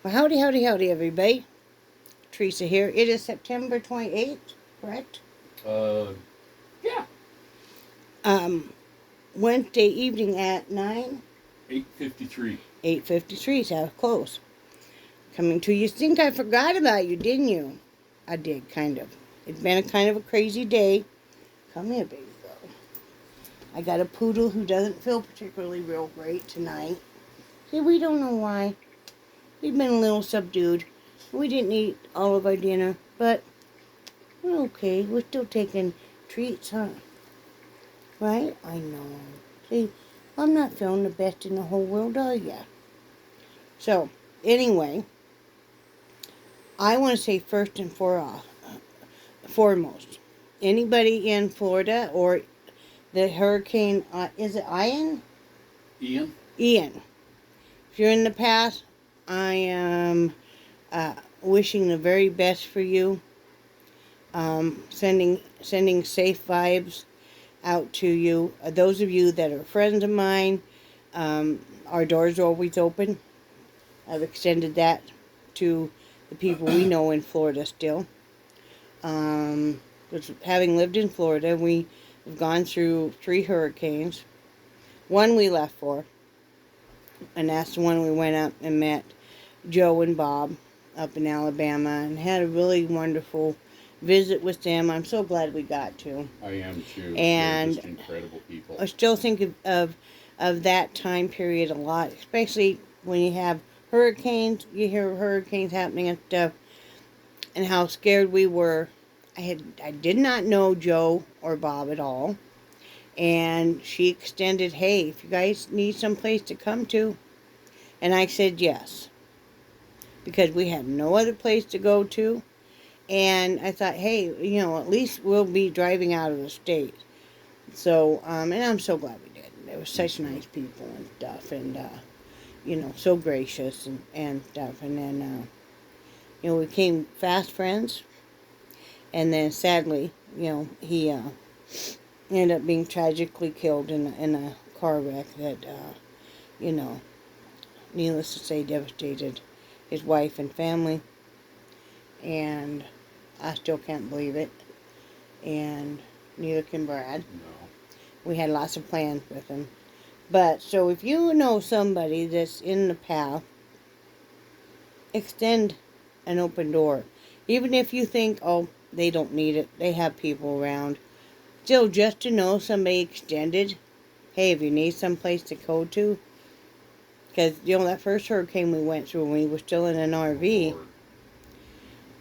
Well, howdy, howdy, howdy, everybody. Teresa here. It is September 28th, correct? Uh, yeah. Wednesday evening at 9, 8:53. 8:53, so close. Coming to you. Think I forgot about you, didn't you? I did, kind of. It's been a kind of a crazy day. Come here, baby girl. I got a poodle who doesn't feel particularly real great tonight. See, we don't know why. We've been a little subdued. We didn't eat all of our dinner, but we're okay. We're still taking treats, huh? Right? I know. See, I'm not feeling the best in the whole world, are ya? So, anyway, I want to say first and foremost, anybody in Florida or the hurricane, is it Ian? Ian? Ian. If you're in the path, I am wishing the very best for you. Sending safe vibes out to you. Those of you that are friends of mine, our doors are always open. I've extended that to the people we know in Florida still. Having lived in Florida, we have gone through 3 hurricanes. One we left for, and that's the one we went up and met Joe and Bob up in Alabama and had a really wonderful visit with them. I'm so glad we got to. I am too. And they're just incredible people. I still think of that time period a lot, especially when you have hurricanes. You hear hurricanes happening and stuff, and how scared we were. I did not know Joe or Bob at all, and she extended, "Hey, if you guys need some place to come to," and I said yes, because we had no other place to go to, and I thought, hey, at least we'll be driving out of the state. So, and I'm so glad we did. They were such nice people and stuff, and so gracious and stuff. And then, we became fast friends. And then, sadly, he ended up being tragically killed in a car wreck that, needless to say, devastated his wife and family. And I still can't believe it. And neither can Brad. No. We had lots of plans with him. But, so if you know somebody that's in the path, extend an open door. Even if you think, oh, they don't need it, they have people around. Still, just to know somebody extended, hey, if you need someplace to go to, because, that first hurricane we went through when we were still in an RV,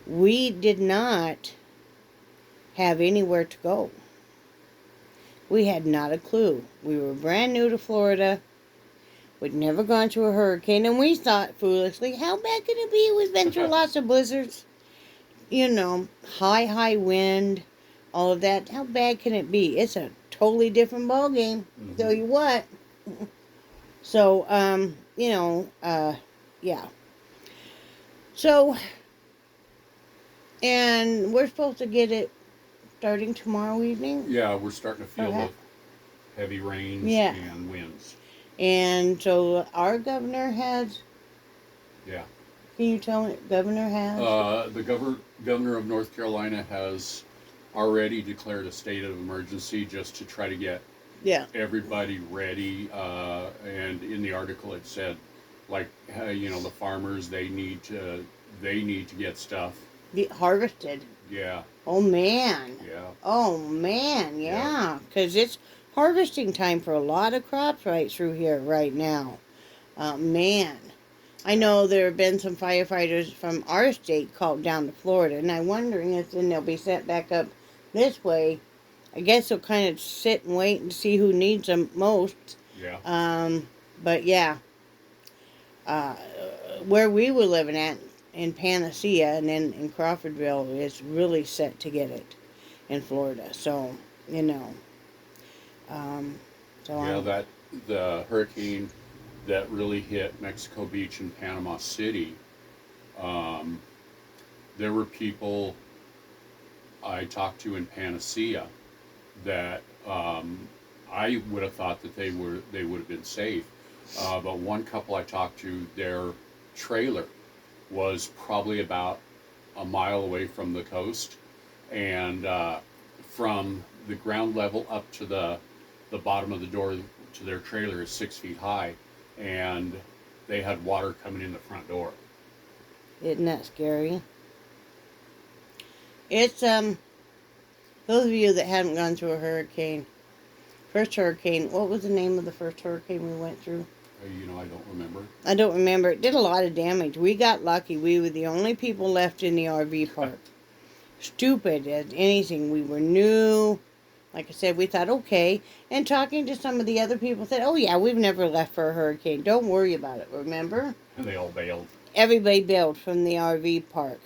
we did not have anywhere to go. We had not a clue. We were brand new to Florida. We'd never gone through a hurricane, and we thought foolishly, how bad could it be? We've been through lots of blizzards. High wind, all of that. How bad can it be? It's a totally different ballgame. Mm-hmm. Tell you what. So, yeah. So, and we're supposed to get it starting tomorrow evening? Yeah, we're starting to feel the heavy rains and winds. And so our governor has... Yeah. Can you tell me, governor has? The governor of North Carolina has already declared a state of emergency just to try to get everybody ready. And in the article it said, the farmers, they need to get stuff harvested. Yeah. Oh man. Yeah. Oh man, yeah. Because it's harvesting time for a lot of crops right through here right now. Man. I know there have been some firefighters from our state called down to Florida, and I'm wondering if then they'll be sent back up this way. I guess they'll kind of sit and wait and see who needs them most. Yeah. But yeah. Where we were living at in Panacea and then in Crawfordville is really set to get it in Florida. So, the hurricane that really hit Mexico Beach and Panama City, there were people I talked to in Panacea that I would have thought that they would have been safe. But one couple I talked to, their trailer was probably about a mile away from the coast, and from the ground level up to the bottom of the door to their trailer is 6 feet high, and they had water coming in the front door. Isn't that scary? It's those of you that haven't gone through a hurricane. First hurricane, what was the name of the first hurricane we went through? I don't remember. I don't remember. It did a lot of damage. We got lucky. We were the only people left in the RV park. Stupid as anything. We were new. Like I said, we thought, okay. And talking to some of the other people said, oh yeah, we've never left for a hurricane. Don't worry about it, remember? And they all bailed. Everybody bailed from the RV park.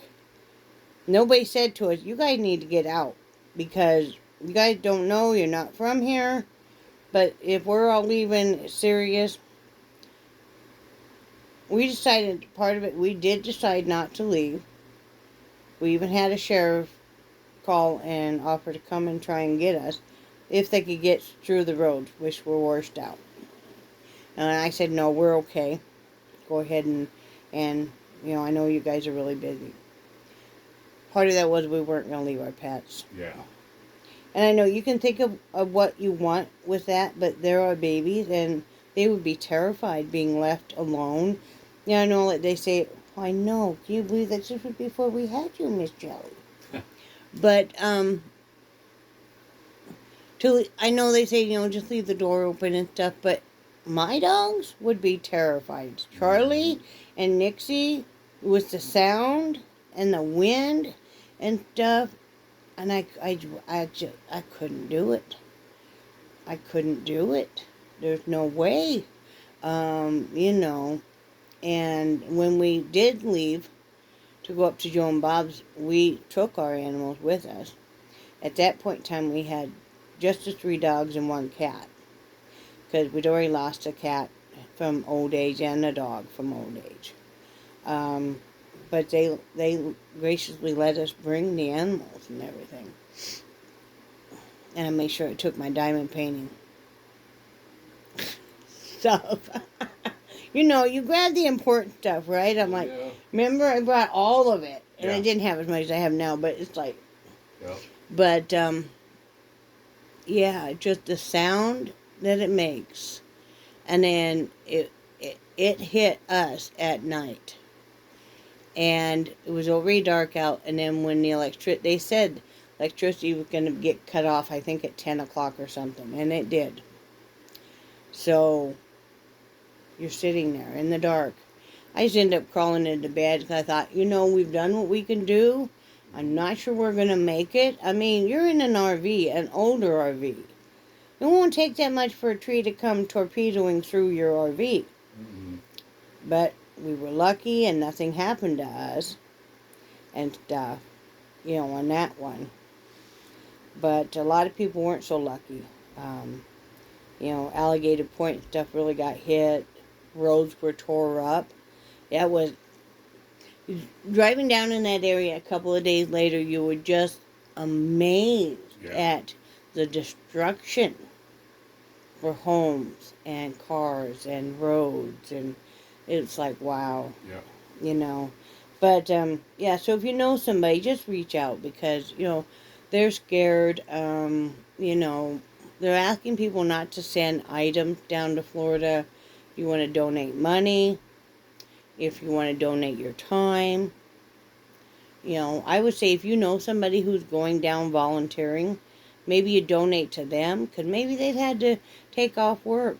Nobody said to us, you guys need to get out. Because you guys don't know, you're not from here. But if we're all leaving serious, we decided, part of it, we did decide not to leave. We even had a sheriff call and offer to come and try and get us if they could get through the roads, which were washed out. And I said, no, we're okay. Go ahead and I know you guys are really busy. Part of that was we weren't going to leave our pets. Yeah. And I know you can think of what you want with that, but there are babies, and they would be terrified being left alone. Yeah, I know, like they say, oh, I know, can you believe that this was before we had you, Miss Jelly? But, I know they say, just leave the door open and stuff, but my dogs would be terrified. Charlie and Nixie, with the sound and the wind and stuff, and I couldn't do it. I couldn't do it. There's no way. And when we did leave to go up to Joe and Bob's, we took our animals with us. At that point in time, we had just the 3 dogs and 1 cat. Because we'd already lost a cat from old age and a dog from old age. But they graciously let us bring the animals and everything. And I made sure I took my diamond painting stuff. You grab the important stuff, right? I'm like, yeah. Remember, I brought all of it. And I didn't have as much as I have now, but it's like... Yeah. But, yeah, just the sound that it makes. And then it hit us at night. And it was already dark out, and then when they said electricity was going to get cut off, I think at 10 o'clock or something, and it did. So, you're sitting there in the dark. I just ended up crawling into bed because I thought, we've done what we can do. I'm not sure we're going to make it. I mean, you're in an RV, an older RV. It won't take that much for a tree to come torpedoing through your RV. Mm-hmm. But we were lucky and nothing happened to us and stuff, on that one. But a lot of people weren't so lucky. Alligator Point stuff really got hit. Roads were tore up. That was... Driving down in that area a couple of days later, you were just amazed at the destruction for homes and cars and roads, and it's like, wow. Yeah. But, so if you know somebody, just reach out because, they're scared. They're asking people not to send items down to Florida. If you want to donate money, if you want to donate your time. I would say if you know somebody who's going down volunteering, maybe you donate to them, because maybe they've had to take off work.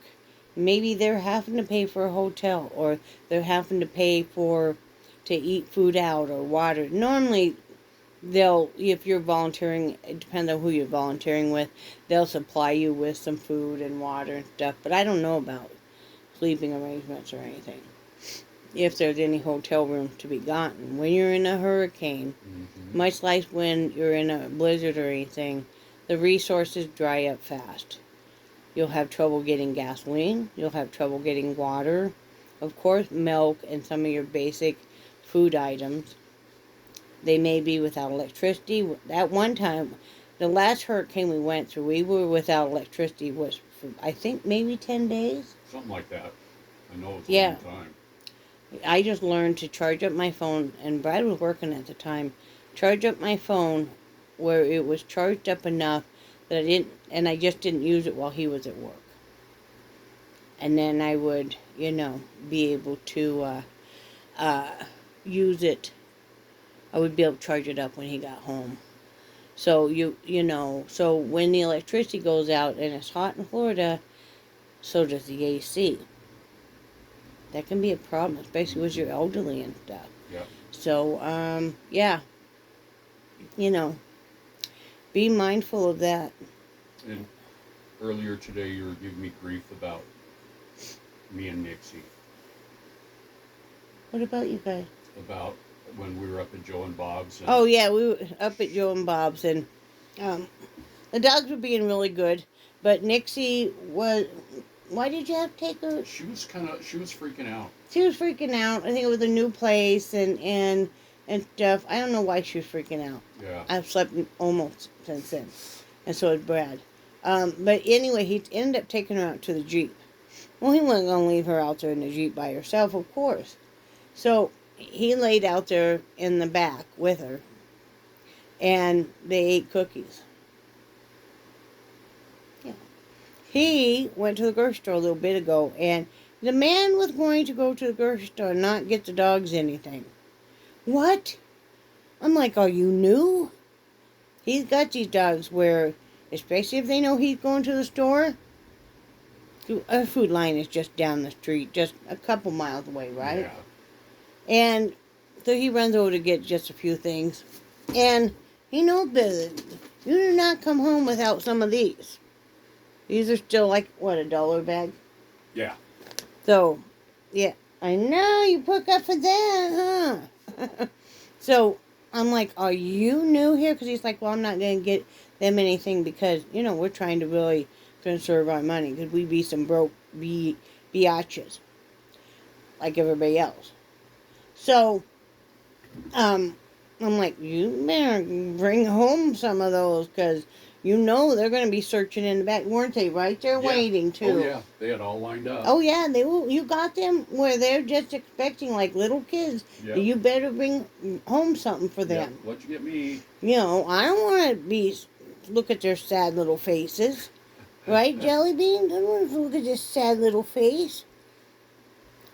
Maybe they're having to pay for a hotel, or they're having to pay to eat food out or water. Normally, if you're volunteering, it depends on who you're volunteering with, they'll supply you with some food and water and stuff. But I don't know about sleeping arrangements or anything. If there's any hotel rooms to be gotten. When you're in a hurricane, much like when you're in a blizzard or anything, the resources dry up fast. You'll have trouble getting gasoline. You'll have trouble getting water. Of course, milk and some of your basic food items. They may be without electricity. At one time, the last hurricane we went through, we were without electricity, was for, I think, maybe 10 days? Something like that. I know it's a long time. I just learned to charge up my phone, and Brad was working at the time. Charge up my phone where it was charged up enough that I just didn't use it while he was at work. And then I would, be able to use it. I would be able to charge it up when he got home. So so when the electricity goes out and it's hot in Florida, so does the AC. That can be a problem, especially with your elderly and stuff. Yeah. So, yeah, be mindful of that. And earlier today, you were giving me grief about me and Nixie. What about you guys? About when we were up at Joe and Bob's. And Oh, yeah, we were up at Joe and Bob's, and the dogs were being really good, but Nixie was... Why did you have to take her? She was freaking out. She was freaking out. I think it was a new place and stuff. I don't know why she was freaking out. Yeah. I've slept almost since then. And so did Brad. But anyway, he ended up taking her out to the Jeep. Well, he wasn't going to leave her out there in the Jeep by herself, of course. So he laid out there in the back with her. And they ate cookies. Yeah. He went to the grocery store a little bit ago, and the man was going to go to the grocery store and not get the dogs anything. What? I'm like, are you new? He's got these dogs where, especially if they know he's going to the store, a Food Line is just down the street, just a couple miles away, right? Yeah. And so he runs over to get just a few things. And he knows better. You do not come home without some of these. These are still like, what, $1 bag? Yeah. So, yeah. I know you put up for that, huh? So, I'm like, are you new here? Because he's like, well, I'm not going to get them anything because, we're trying to really conserve our money. Because we be some broke biatches. Like everybody else. So, I'm like, you better bring home some of those because they're going to be searching in the back, weren't they? Right there waiting too. Oh yeah, they had all lined up. Oh yeah, they will. You got them where they're just expecting like little kids. Yep. You better bring home something for them. Yep. What'd you get me? I don't want to look at their sad little faces, right, Jelly Bean? I don't want to look at this sad little face.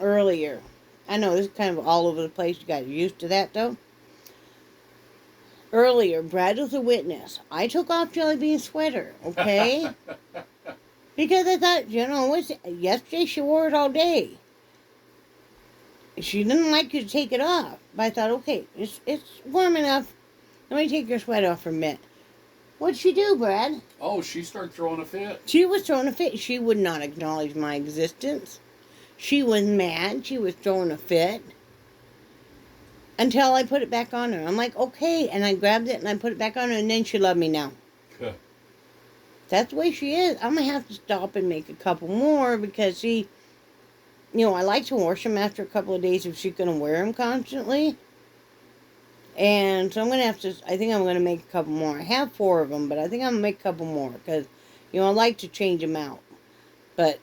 Earlier, I know this is kind of all over the place. You guys are used to that though. Earlier, Brad was a witness. I took off Jelly Bean's sweater, okay? Because I thought, yesterday she wore it all day. She didn't like you to take it off. But I thought, okay, it's warm enough. Let me take your sweater off for a minute. What'd she do, Brad? Oh, she started throwing a fit. She was throwing a fit. She would not acknowledge my existence. She was mad. She was throwing a fit. Until I put it back on her. I'm like, okay. And I grabbed it and I put it back on her. And then she loved me now. That's the way she is. I'm going to have to stop and make a couple more. Because I like to wash them after a couple of days if she's going to wear them constantly. And so I'm going to have to, I think I'm going to make a couple more. I have 4 of them. But I think I'm going to make a couple more. Because, I like to change them out. But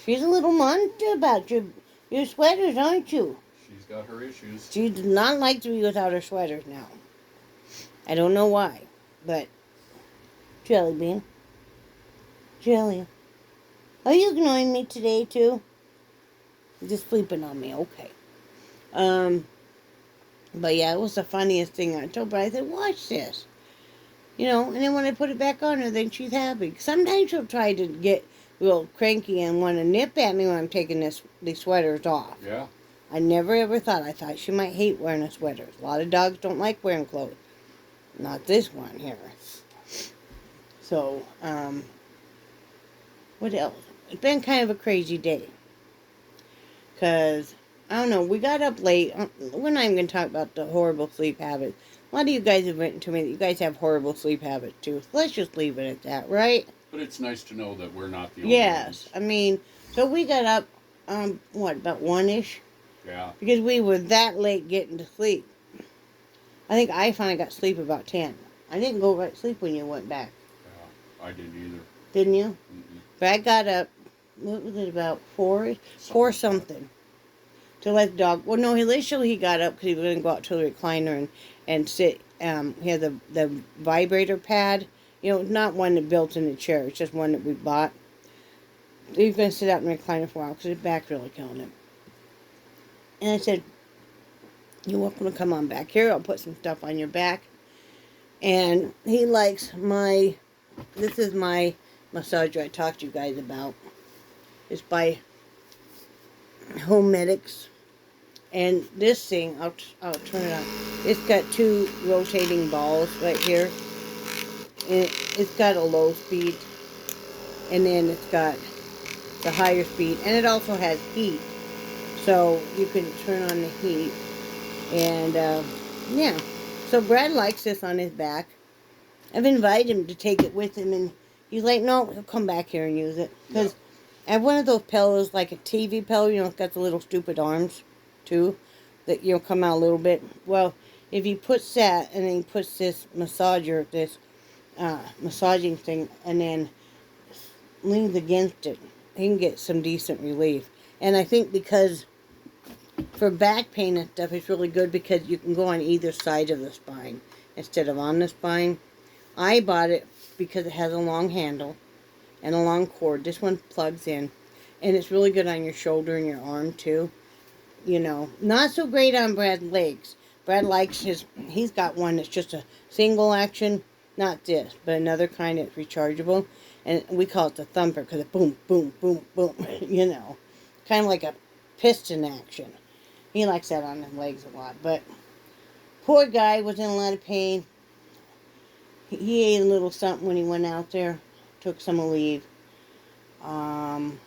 she's a little monster about your sweaters, aren't you? She's got her issues. She does not like to be without her sweaters now. I don't know why, but Jelly Bean. Jelly. Are you ignoring me today too? You're just sleeping on me, okay. But yeah, it was the funniest thing I told her. I said, watch this. And then when I put it back on her, then she's happy. Sometimes she'll try to get a little cranky and want to nip at me when I'm taking these sweaters off. Yeah. I never ever thought. I thought she might hate wearing a sweater. A lot of dogs don't like wearing clothes. Not this one here. So, what else? It's been kind of a crazy day. Because, I don't know, we got up late. We're not even going to talk about the horrible sleep habits. A lot of you guys have written to me that you guys have horrible sleep habits too. So let's just leave it at that, right? But it's nice to know that we're not the only ones. I mean, so we got up, about 1-ish? Yeah. Because we were that late getting to sleep. I think I finally got sleep about 10. I didn't go right to sleep when you went back. Yeah, I didn't either. Didn't you? Mm-mm. But I got up, what was it, about 4? 4 something. to let the dog. Well, no, initially he got up because he was going to go out to the recliner and sit. He had the vibrator pad. Not one that built in the chair. It's just one that we bought. He was going to sit out in the recliner for a while because his back's really killing him. And I said, "You're welcome to come on back here. I'll put some stuff on your back." And he likes this is my massager I talked to you guys about. It's by Home Medics. And this thing, I'll turn it on. It's got two rotating balls right here. And it's got a low speed. And then it's got the higher speed. And it also has heat. So you can turn on the heat. And, yeah. So Brad likes this on his back. I've invited him to take it with him. And he's like, no, he'll come back here and use it. Because I have one of those pillows, like a TV pillow. It's got the little stupid arms, too. That come out a little bit. Well, if he puts that and then he puts this massager, this massaging thing, and then leans against it, he can get some decent relief. And I think because for back pain and stuff, it's really good because you can go on either side of the spine instead of on the spine. I bought it because it has a long handle and a long cord. This one plugs in, and it's really good on your shoulder and your arm too. Not so great on Brad's legs. Brad likes he's got one that's just a single action, not this, but another kind that's rechargeable. And we call it the thumper because it boom, boom, boom, boom, kind of like a piston action. He likes that on his legs a lot. But poor guy was in a lot of pain. He ate a little something when he went out there, took some leave. Then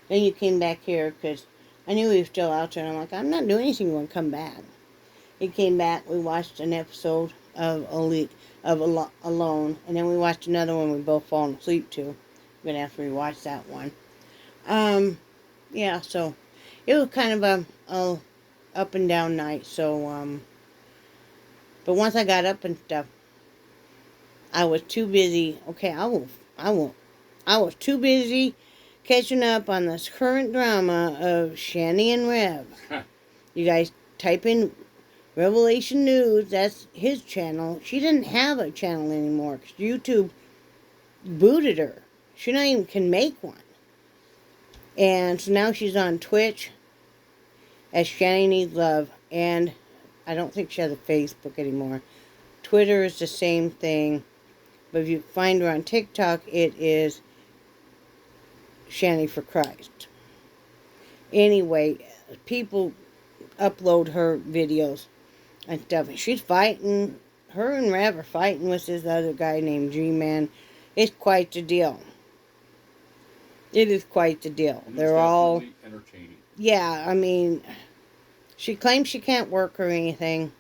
you came back here because I knew he was still out there, and I'm like, I'm not doing anything when I come back. He came back, we watched an episode of Alone, and then we watched another one we both fallen asleep to. We're going to have to rewatch that one. Yeah, so it was kind of a up and down night, so, but once I got up and stuff, I was too busy. Okay, I was too busy catching up on this current drama of Shani and Rev. You guys type in Revelation News. That's his channel. She didn't have a channel anymore because YouTube booted her. She not even can make one. And so now she's on Twitch as Shani Needs Love. And I don't think she has a Facebook anymore. Twitter is the same thing. But if you find her on TikTok, it is Shani for Christ. Anyway, people upload her videos and stuff. She's fighting. Her and Rev are fighting with this other guy named G-Man. It's quite the deal. It is quite the deal. They're all entertaining. Yeah, I mean, she claims she can't work or anything.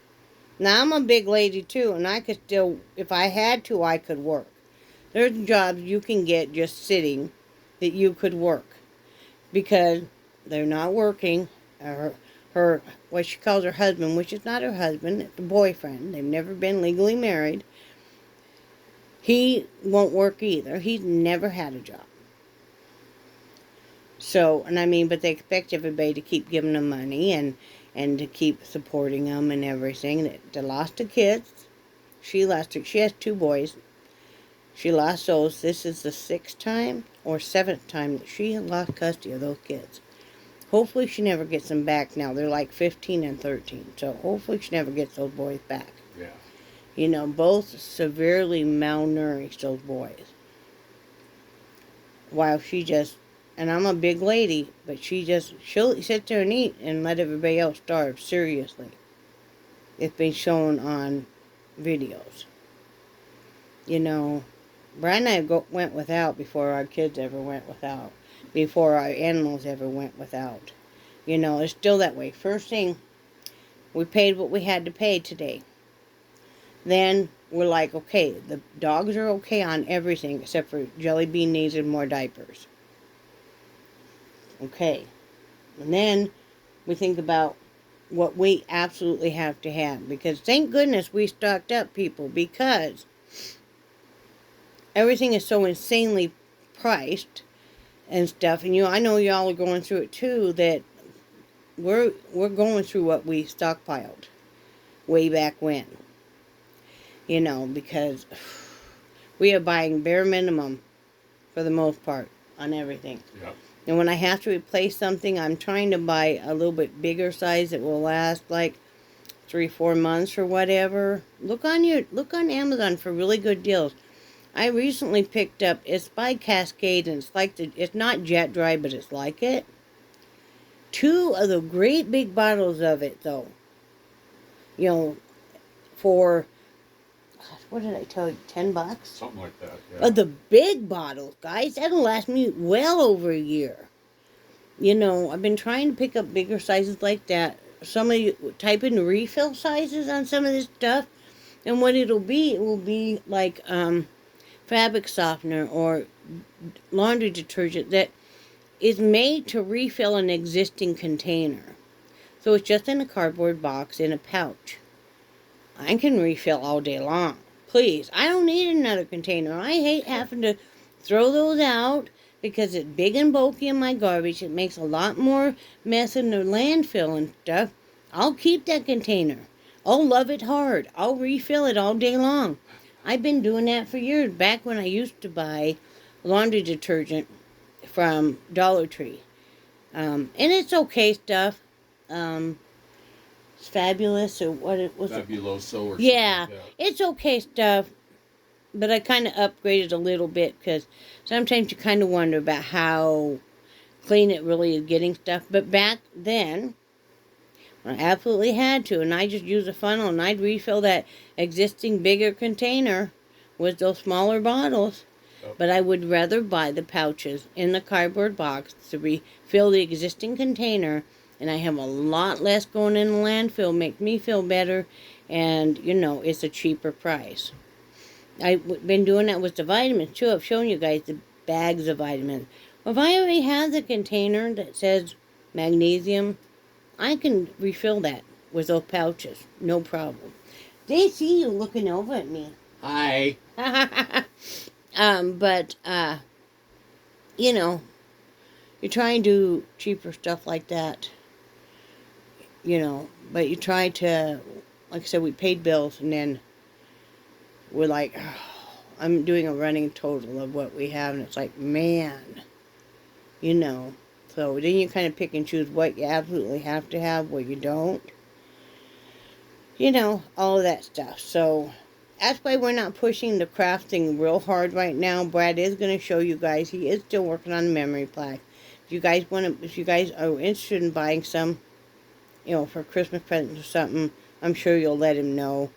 Now, I'm a big lady too, and I could still, if I had to, I could work. There's jobs you can get just sitting that you could work because they're not working. Her what she calls her husband, which is not her husband, it's a boyfriend. They've never been legally married. He won't work either. He's never had a job. So, and I mean, but they expect everybody to keep giving them money and to keep supporting them and everything. They lost the kids. She has 2 boys. She lost those. This is the 6th time or 7th time that she lost custody of those kids. Hopefully she never gets them back now. They're like 15 and 13. So hopefully she never gets those boys back. Yeah. Both severely malnourished, those boys. While she just, and I'm a big lady, but she'll sit there and eat and let everybody else starve. Seriously. It's been shown on videos. Brian and I went without before our kids ever went without. Before our animals ever went without. It's still that way. First thing, we paid what we had to pay today. Then we're like, okay, the dogs are okay on everything except for Jelly Bean needed more diapers. Okay. And then we think about what we absolutely have to have. Because thank goodness we stocked up, people, because everything is so insanely priced and stuff. And I know y'all are going through it too, that we're going through what we stockpiled way back when. Because we are buying bare minimum for the most part on everything. Yeah. And when I have to replace something, I'm trying to buy a little bit bigger size that will last like 3-4 months or whatever. Look on Amazon for really good deals. I recently picked up, it's by Cascade, and it's not jet dry, but it's like it. 2 of the great big bottles of it, though. For, what did I tell you, $10? Something like that, yeah. The big bottles, guys, that'll last me well over a year. I've been trying to pick up bigger sizes like that. Some of you type in refill sizes on some of this stuff, and what it will be like fabric softener or laundry detergent that is made to refill an existing container. So it's just in a cardboard box in a pouch. I can refill all day long. Please, I don't need another container. I hate having to throw those out because it's big and bulky in my garbage. It makes a lot more mess in the landfill and stuff. I'll keep that container. I'll love it hard. I'll refill it all day long. I've been doing that for years, back when I used to buy laundry detergent from Dollar Tree. And it's okay stuff. It's fabulous or what it was. Fabuloso or yeah, something like that. it's okay stuff. But I kind of upgraded a little bit because sometimes you kind of wonder about how clean it really is getting stuff. But back then, I absolutely had to, and I just used a funnel and I'd refill that existing bigger container with those smaller bottles. Yep. But I would rather buy the pouches in the cardboard box to refill the existing container, and I have a lot less going in the landfill, make me feel better, and it's a cheaper price. I've been doing that with the vitamins too. I've shown you guys the bags of vitamins. Well, if I already have the container that says magnesium, I can refill that with those pouches. No problem. They see you looking over at me. Hi. But you try and do cheaper stuff like that. But you try to, like I said, we paid bills and then we're like, oh, I'm doing a running total of what we have, and it's like, man, So then you kind of pick and choose what you absolutely have to have, what you don't. All of that stuff. So that's why we're not pushing the craft thing real hard right now. Brad is going to show you guys. He is still working on the memory plaque. If you guys are interested in buying some, for Christmas presents or something, I'm sure you'll let him know.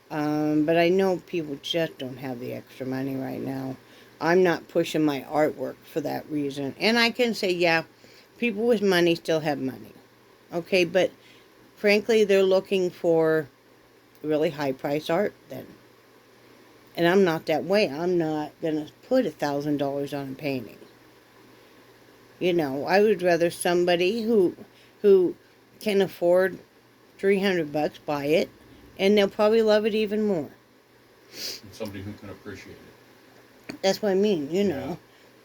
But I know people just don't have the extra money right now. I'm not pushing my artwork for that reason. And I can say, yeah, people with money still have money. Okay, but frankly, they're looking for really high price art then. And I'm not that way. I'm not going to put $1,000 on a painting. I would rather somebody who can afford $300 buy it, and they'll probably love it even more. And somebody who can appreciate it. That's what I mean, Yeah.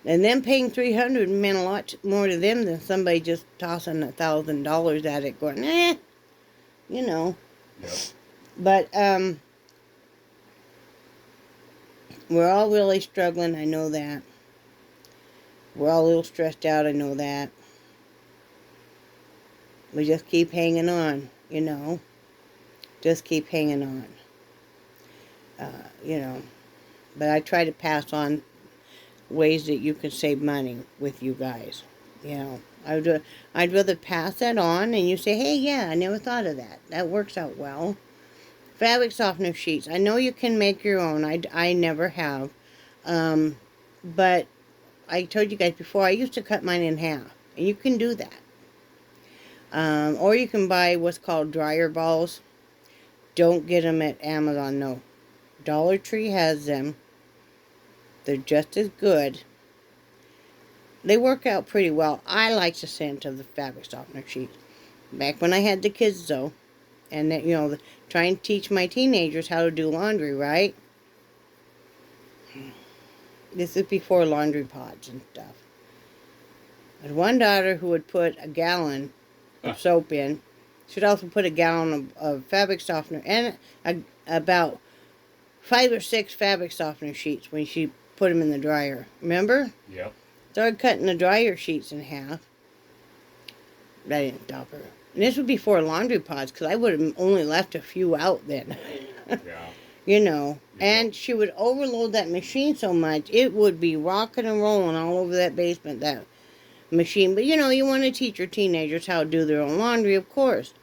And them paying $300 meant a lot more to them than somebody just tossing $1,000 at it, going, Yep. But we're all really struggling. I know that. We're all a little stressed out. I know that. We just keep hanging on. Just keep hanging on. But I try to pass on ways that you can save money with you guys. I'd rather pass that on and you say, hey, yeah, I never thought of that. That works out well. Fabric softener sheets. I know you can make your own. I never have. But I told you guys before, I used to cut mine in half. And you can do that. Or you can buy what's called dryer balls. Don't get them at Amazon, no. Dollar Tree has them. They're just as good. They work out pretty well. I like the scent of the fabric softener sheets. Back when I had the kids, though, and trying to teach my teenagers how to do laundry, right? This is before laundry pods and stuff. I had one daughter who would put a gallon of soap in. She'd also put a gallon of fabric softener and about 5 or 6 fabric softener sheets when she put them in the dryer. Remember? Yep. Started cutting the dryer sheets in half. That didn't stop her. And this would be before laundry pods, because I would have only left a few out then. Yeah. You know. And she would overload that machine so much, it would be rocking and rolling all over that basement, that machine. But, you know, you want to teach your teenagers how to do their own laundry, of course.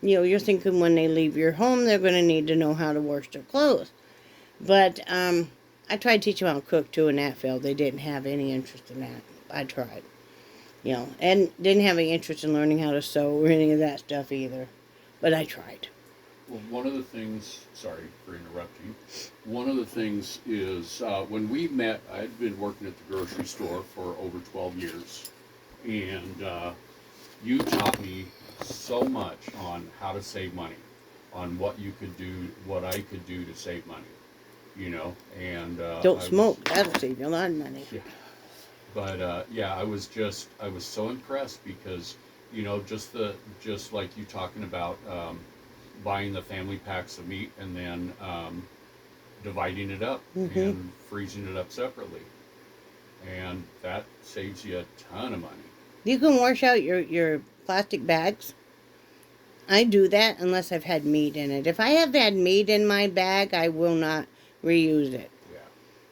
You know, you're thinking when they leave your home, they're going to need to know how to wash their clothes. But I tried to teach them how to cook, too, and that failed. They didn't have any interest in that. I tried. You know, and didn't have any interest in learning how to sew or any of that stuff either. But I tried. Well, one of the things, sorry for interrupting, one of the things is when we met, I'd been working at the grocery store for over 12 years. And you taught me so much on how to save money, on what you could do, what I could do to save money, you know. And don't smoke. That'll save you a lot of money. Yeah. But yeah, I was so impressed because, you know, just like you talking about buying the family packs of meat and then dividing it up and freezing it up separately, and that saves you a ton of money. You can wash out your plastic bags. I do that unless I've had meat in it. If I have had meat in my bag, I will not reuse it. Yeah.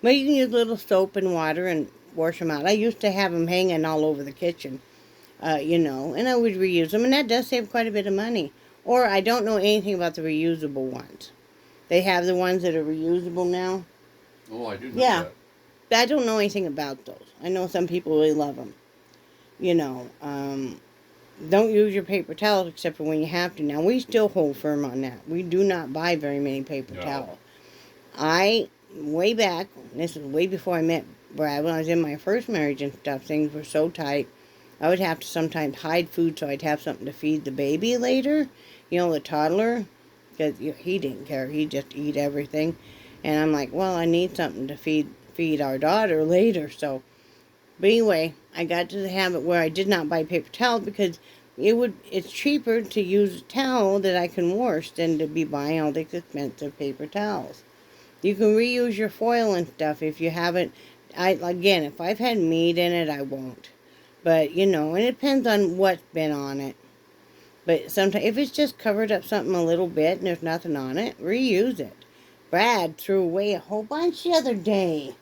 But you can use a little soap and water and wash them out. I used to have them hanging all over the kitchen, you know, and I would reuse them, and that does save quite a bit of money. Or I don't know anything about the reusable ones. They have the ones that are reusable now. Oh, I didn't know that. I don't know anything about those. I know some people really love them. You know, don't use your paper towels except for when you have to. Now, we still hold firm on that. We do not buy very many paper towels. Way back, this was way before I met Brad, when I was in my first marriage and stuff, things were so tight, I would have to sometimes hide food so I'd have something to feed the baby later, you know, the toddler, because he didn't care. He'd just eat everything. And I'm like, well, I need something to feed our daughter later, so. But anyway, I got to the habit where I did not buy paper towels because it's cheaper to use a towel that I can wash than to be buying all these expensive paper towels. You can reuse your foil and stuff if you haven't. Again, if I've had meat in it, I won't. But, you know, and it depends on what's been on it. But sometimes, if it's just covered up something a little bit and there's nothing on it, reuse it. Brad threw away a whole bunch the other day.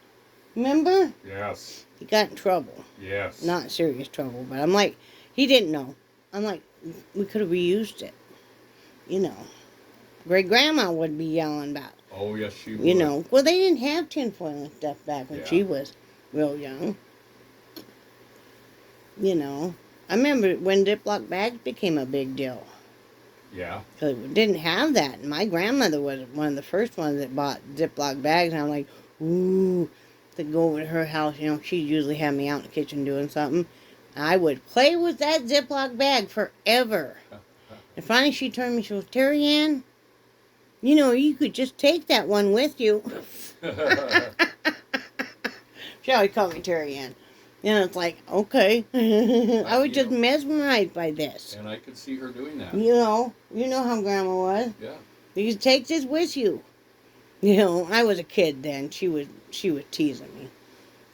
Remember? Yes. He got in trouble. Yes. Not serious trouble, but I'm like, he didn't know. I'm like, we could have reused it. You know. Great grandma would be yelling about. Oh, yes, she would. You know, well, they didn't have tinfoil and stuff back when she was real young. You know, I remember when Ziploc bags became a big deal. Yeah. Because we didn't have that. And my grandmother was one of the first ones that bought Ziploc bags. And I'm like, ooh, to go over to her house. You know, she'd usually have me out in the kitchen doing something. I would play with that Ziploc bag forever. And finally she turned to me, she goes, Terry Ann, you know, you could just take that one with you. She always called me Terry Ann. And it's like, okay. I was just mesmerized by this. And I could see her doing that. You know how Grandma was. Yeah. You could take this with you. You know, I was a kid then. She was teasing me.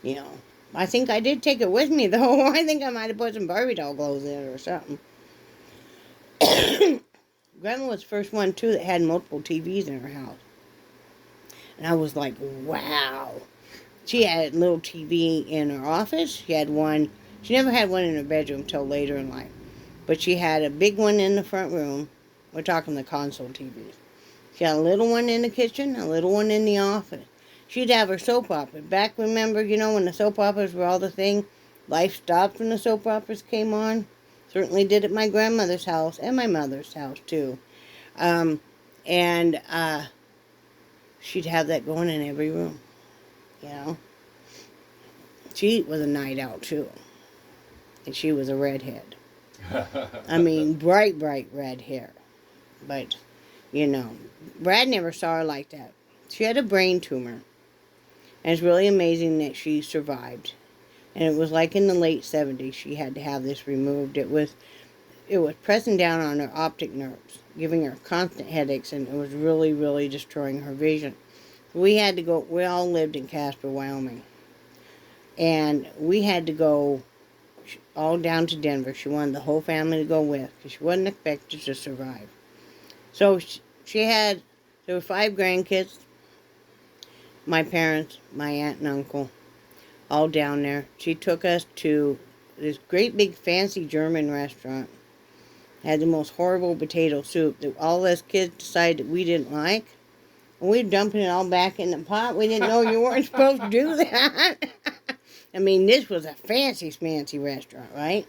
You know, I think I did take it with me, though. I think I might have put some Barbie doll clothes in it or something. Grandma was the first one, too, that had multiple TVs in her house. And I was like, wow. She had a little TV in her office. She never had one in her bedroom until later in life. But she had a big one in the front room. We're talking the console TVs. She had a little one in the kitchen, a little one in the office. She'd have her soap opera. Back, remember, you know, when the soap operas were all the thing? Life stopped when the soap operas came on. Certainly did at my grandmother's house and my mother's house, too. She'd have that going in every room. You know? She was a night out, too. And she was a redhead. I mean, bright red hair. But, you know, Brad never saw her like that. She had a brain tumor. And it's really amazing that she survived. And it was like in the late 70s she had to have this removed. It was it was pressing down on her optic nerves, giving her constant headaches, and it was really, really destroying her vision. We had to go. We all lived in Casper, Wyoming, and we had to go all down to Denver. She wanted the whole family to go with because she wasn't expected to survive. So there were 5 grandkids, my parents, my aunt and uncle, all down there. She took us to this great big fancy German restaurant. Had the most horrible potato soup that all us kids decided that we didn't like. And we were dumping it all back in the pot. We didn't know you weren't supposed to do that. I mean, this was a fancy, fancy restaurant, right?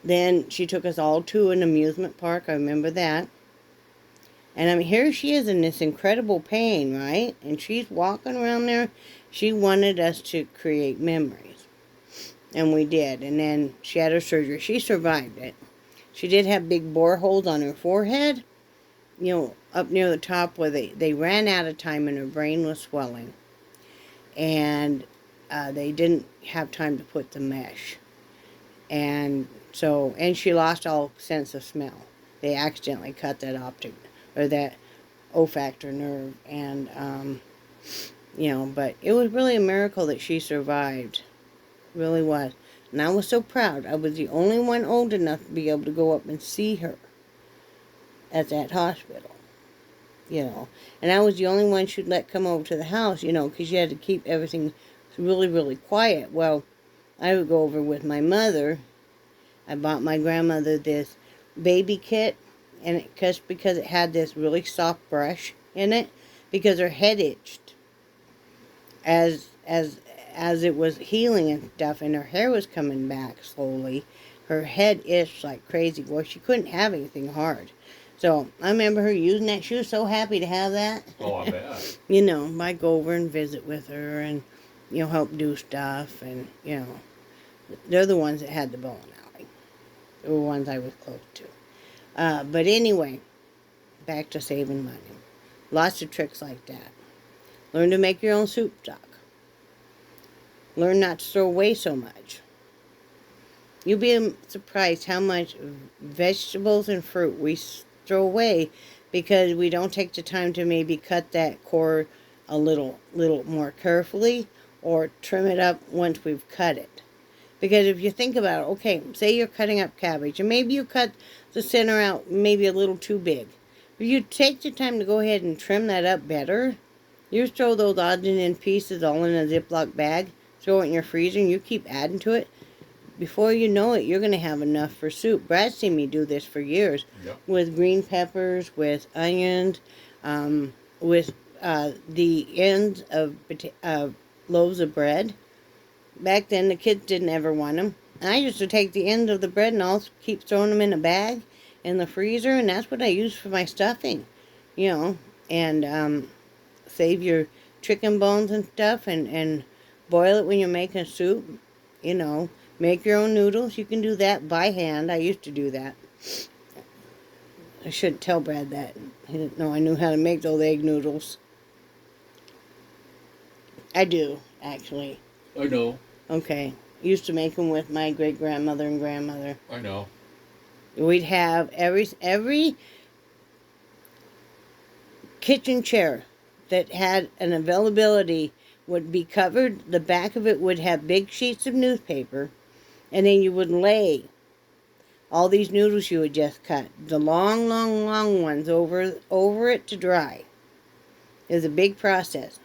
Then she took us all to an amusement park. I remember that. And I mean, here she is in this incredible pain, right? And she's walking around there. She wanted us to create memories. And we did. And then she had her surgery. She survived it. She did have big bore holes on her forehead, up near the top where they ran out of time and her brain was swelling. And they didn't have time to put the mesh. And she lost all sense of smell. They accidentally cut that optic, or that olfactory nerve. And, but it was really a miracle that she survived. It really was. And I was so proud. I was the only one old enough to be able to go up and see her at that hospital, And I was the only one she'd let come over to the house, because you had to keep everything really, really quiet. Well, I would go over with my mother. I bought my grandmother this baby kit, and because it had this really soft brush in it, because her head itched as it was healing and stuff, and her hair was coming back slowly. Her head itched like crazy. Well, she couldn't have anything hard. So I remember her using that. She was so happy to have that. Oh, I bet. I'd go over and visit with her and, help do stuff. And, they're the ones that had the bowling alley. They were ones I was close to. But anyway, back to saving money. Lots of tricks like that. Learn to make your own soup stock. Learn not to throw away so much. You'll be surprised how much vegetables and fruit we throw away because we don't take the time to maybe cut that core a little more carefully or trim it up once we've cut it. Because if you think about it, okay, say you're cutting up cabbage and maybe you cut the center out maybe a little too big. If you take the time to go ahead and trim that up better, you throw those odds and ends pieces all in a Ziploc bag, throw it in your freezer, and you keep adding to it. Before you know it, you're going to have enough for soup. Brad's seen me do this for years. Yep. With green peppers, with onions, with the ends of loaves of bread. Back then, the kids didn't ever want them. And I used to take the ends of the bread and I'll keep throwing them in a bag in the freezer, and that's what I use for my stuffing, and save your chicken bones and stuff and boil it when you're making soup, Make your own noodles. You can do that by hand. I used to do that. I shouldn't tell Brad that. He didn't know I knew how to make those egg noodles. I do, actually. I know. Okay. Used to make them with my great-grandmother and grandmother. I know. We'd have every kitchen chair that had an availability would be covered. The back of it would have big sheets of newspaper. And then you would lay all these noodles you had just cut, the long, long, long ones, over it to dry. It was a big process.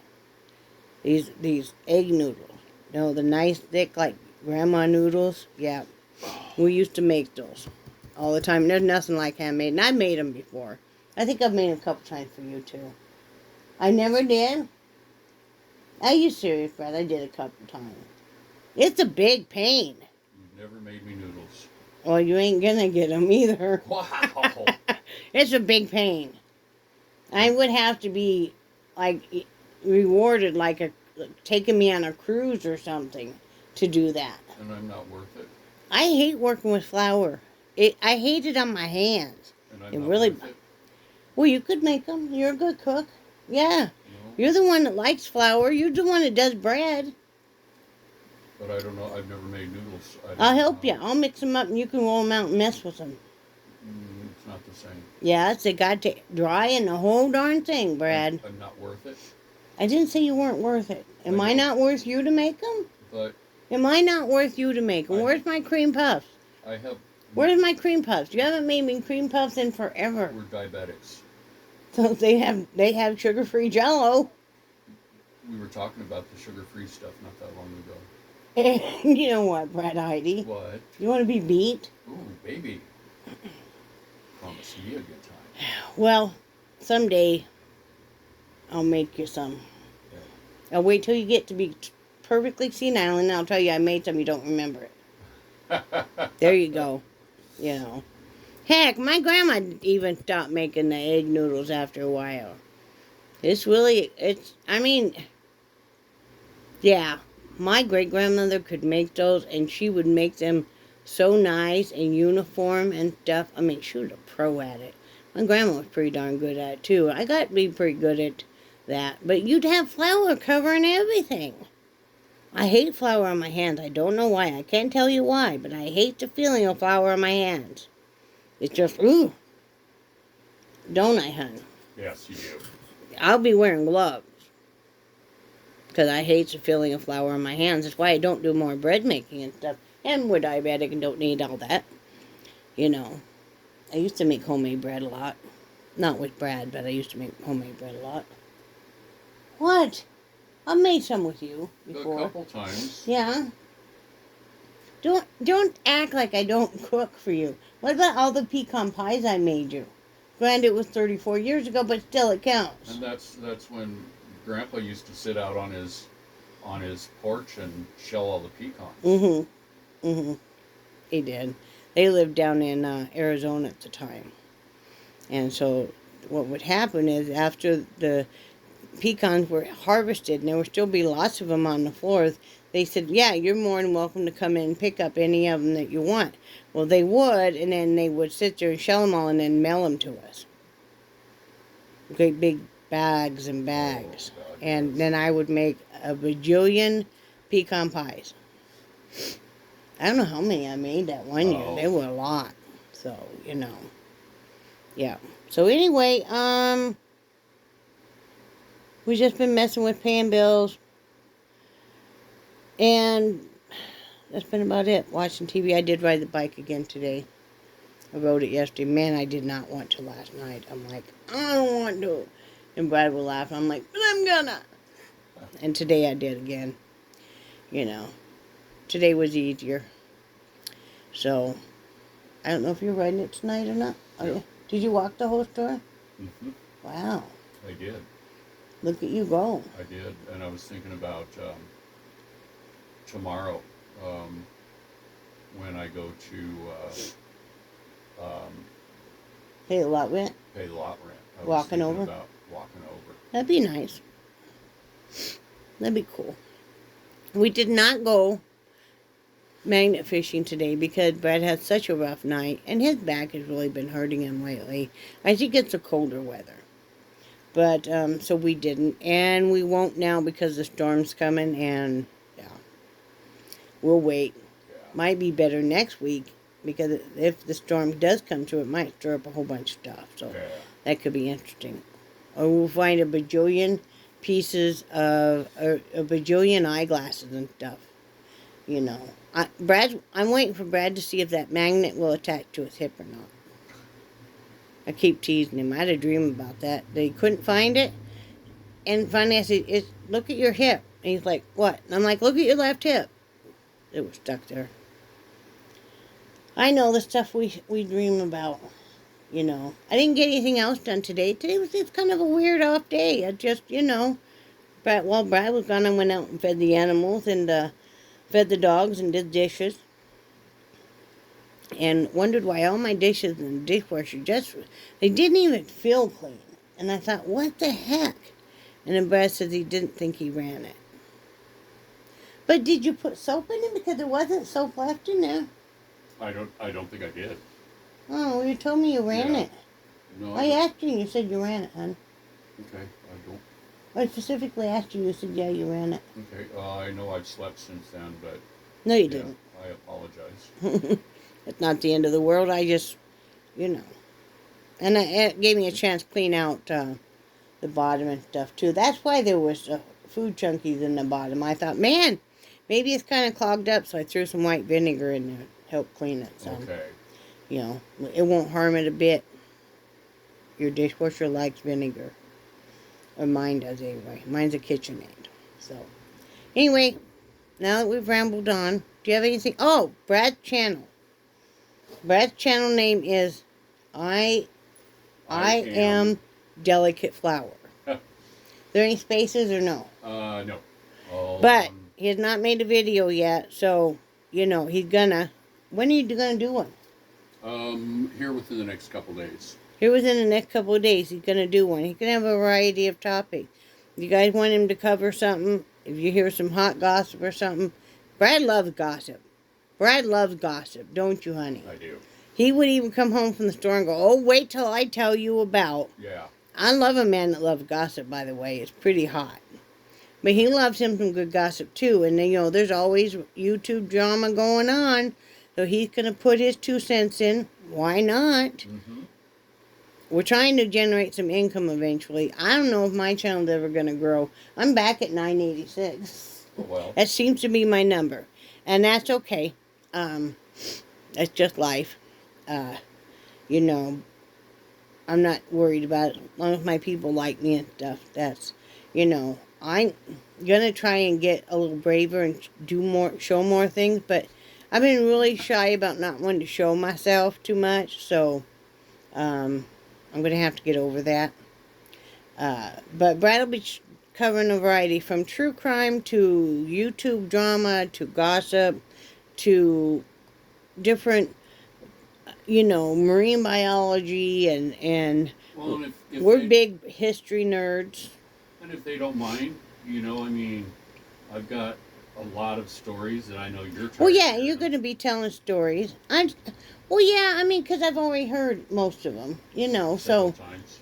These egg noodles, the nice thick like grandma noodles. Yeah, we used to make those all the time. There's nothing like handmade, and I made them before. I think I've made them a couple times for you too. I never did. Are you serious, Brad? I did a couple times. It's a big pain. Never made me noodles. Well, you ain't gonna get them either. Wow. It's a big pain. I would have to be, rewarded, taking me on a cruise or something to do that. And I'm not worth it. I hate working with flour. I hate it on my hands. And I'm not worth it. Well, you could make them. You're a good cook. Yeah. No. You're the one that likes flour. You're the one that does bread. But I don't know. I've never made noodles. I'll help you. I'll mix them up and you can roll them out and mess with them. It's not the same. Yes, they got to dry and the whole darn thing, Brad. I'm not worth it. I didn't say you weren't worth it. Am I not worth you to make them? But am I not worth you to make them? Where's my cream puffs? I have. Where's my cream puffs? You haven't made me cream puffs in forever. We're diabetics. So they have sugar-free Jell-O. We were talking about the sugar-free stuff not that long ago. You know what, Brad Heidi? What? You want to be beat? Ooh, baby. Promise me a good time. Well, someday I'll make you some. Yeah. I'll wait till you get to be perfectly senile, and I'll tell you I made some. You don't remember it. There you go. You know. Heck, my grandma even stopped making the egg noodles after a while. I mean, yeah. My great-grandmother could make those, and she would make them so nice and uniform and stuff. I mean, she was a pro at it. My grandma was pretty darn good at it, too. I got to be pretty good at that. But you'd have flour covering everything. I hate flour on my hands. I don't know why. I can't tell you why, but I hate the feeling of flour on my hands. It's just, ooh. Don't I, hon? Yes, you do. I'll be wearing gloves. Because I hate the feeling of flour on my hands. That's why I don't do more bread making and stuff. And we're diabetic and don't need all that. You know. I used to make homemade bread a lot. Not with Brad, but I used to make homemade bread a lot. What? I made some with you before. A couple times. Yeah. Don't act like I don't cook for you. What about all the pecan pies I made you? Granted, it was 34 years ago, but still it counts. And that's when Grandpa used to sit out on his porch and shell all the pecans. He did. They lived down in Arizona at the time. And so what would happen is after the pecans were harvested, and there would still be lots of them on the floors, they said, yeah, you're more than welcome to come in and pick up any of them that you want. Well, they would, and then they would sit there and shell them all and then mail them to us. Great big bags and bags. Oh, God, and yes. Then I would make a bajillion pecan pies. I don't know how many I made that one year. They were a lot. So, you know. Yeah. So anyway, we've just been messing with paying bills. And that's been about it. Watching TV. I did ride the bike again today. I rode it yesterday. Man, I did not want to last night. I'm like, I don't want to. And Brad will laugh. I'm like, but I'm gonna. And today I did again. You know. Today was easier. So, I don't know if you're riding it tonight or not. Yeah. Did you walk the whole store? Mm-hmm. Wow. I did. Look at you go. I did. And I was thinking about tomorrow when I go to pay the lot rent. Pay the lot rent. I walking was over. About walking over. That'd be nice. That'd be cool. We did not go magnet fishing today because Brad had such a rough night, and his back has really been hurting him lately. I think it's the colder weather. But so we didn't, and we won't now because the storm's coming, and yeah, we'll wait. Yeah. Might be better next week because if the storm does come through, it might stir up a whole bunch of stuff. So yeah. That could be interesting. Or we'll find a bajillion pieces of a bajillion eyeglasses and stuff. You know, I'm waiting for Brad to see if that magnet will attach to his hip or not. I keep teasing him. I had a dream about that. They couldn't find it. And finally I said, look at your hip. And he's like, what? And I'm like, look at your left hip. It was stuck there. I know the stuff we dream about. You know. I didn't get anything else done today. Today was just kind of a weird off day. I just, you know. But while Brad was gone, I went out and fed the animals and fed the dogs and did dishes. And wondered why all my dishes in the dishwasher they didn't even feel clean. And I thought, what the heck? And then Brad says he didn't think he ran it. But did you put soap in it? Because there wasn't soap left in there. I don't think I did. Oh, you told me you ran it. No, I asked you and you said you ran it, hon. Okay, I don't. I specifically asked you. You said, yeah, you ran it. Okay. I know I've slept since then, but No, you yeah, didn't. I apologize. It's not the end of the world. I just, you know. And it gave me a chance to clean out the bottom and stuff, too. That's why there was food chunkies in the bottom. I thought, man, maybe it's kind of clogged up, so I threw some white vinegar in there to help clean it some. Okay. You know, it won't harm it a bit. Your dishwasher likes vinegar. Or mine does, anyway. Mine's a KitchenAid. So, anyway, now that we've rambled on, do you have anything? Oh, Brad's channel. Brad's channel name is I am Delicate Flower. Are there any spaces or no? No. But he has not made a video yet, so, you know, he's gonna. When are you gonna do one? Here within the next couple days. Here within the next couple of days, he's gonna do one. He's gonna have a variety of topics. If you guys want him to cover something, if you hear some hot gossip or something, Brad loves gossip. Brad loves gossip, don't you, honey? I do. He would even come home from the store and go, oh, wait till I tell you about. Yeah. I love a man that loves gossip, by the way. It's pretty hot. But he loves him some good gossip, too. And, you know, there's always YouTube drama going on. So he's going to put his 2 cents in. Why not? Mm-hmm. We're trying to generate some income eventually. I don't know if my channel's ever going to grow. I'm back at 986. Oh, well. That seems to be my number. And that's okay. That's just life. You know, I'm not worried about it. As long as my people like me and stuff, that's, you know, I'm gonna try and get a little braver and do more, show more things, but I've been really shy about not wanting to show myself too much, so, I'm gonna have to get over that. But Brad will be covering a variety from true crime to YouTube drama to gossip to different, you know, marine biology and Well, and if we're they, big history nerds. and if they don't mind, you know, I mean, I've got a lot of stories that I know you're trying Well, yeah, to you're going to be telling stories. Well, yeah, I mean, because I've already heard most of them, you know, so, times.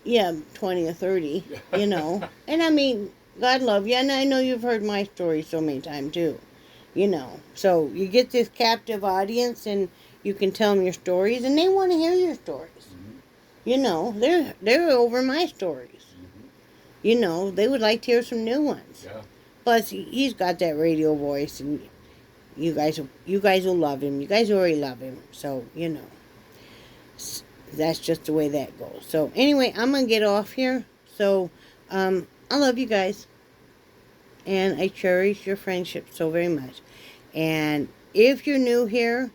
yeah, 20 or 30, you know. And I mean, God love you, and I know you've heard my story so many times, too, you know. So you get this captive audience, and you can tell them your stories, and they want to hear your stories. Mm-hmm. You know, they're over my stories. Mm-hmm. You know, they would like to hear some new ones. Yeah. Plus, he's got that radio voice, and you guys will love him. You guys already love him, so you know. That's just the way that goes. So anyway, I'm gonna get off here. So, I love you guys, and I cherish your friendship so very much. And if you're new here,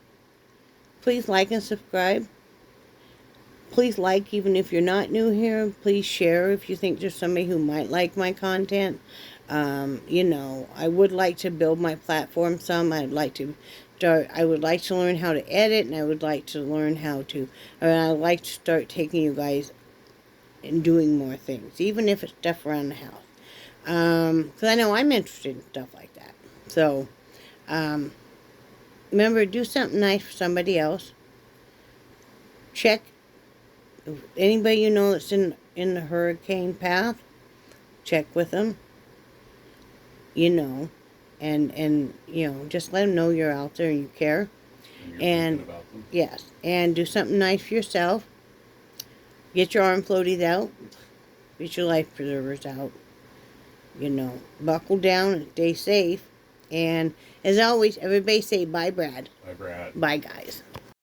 please like and subscribe. Please like even if you're not new here. Please share if you think there's somebody who might like my content. You know, I would like to build my platform some. I would like to learn how to edit, and I would like to learn how to, I would like to start taking you guys and doing more things, even if it's stuff around the house. Because I know I'm interested in stuff like that. So, remember, do something nice for somebody else. Check anybody you know that's in the hurricane path. Check with them. You know, and you know, just let them know you're out there and you care. And you're And thinking about them. yes, and do something nice for yourself. Get your arm floaties out. Get your life preservers out. You know, buckle down and stay safe. And as always, everybody say bye, Brad. Bye, Brad. Bye, guys.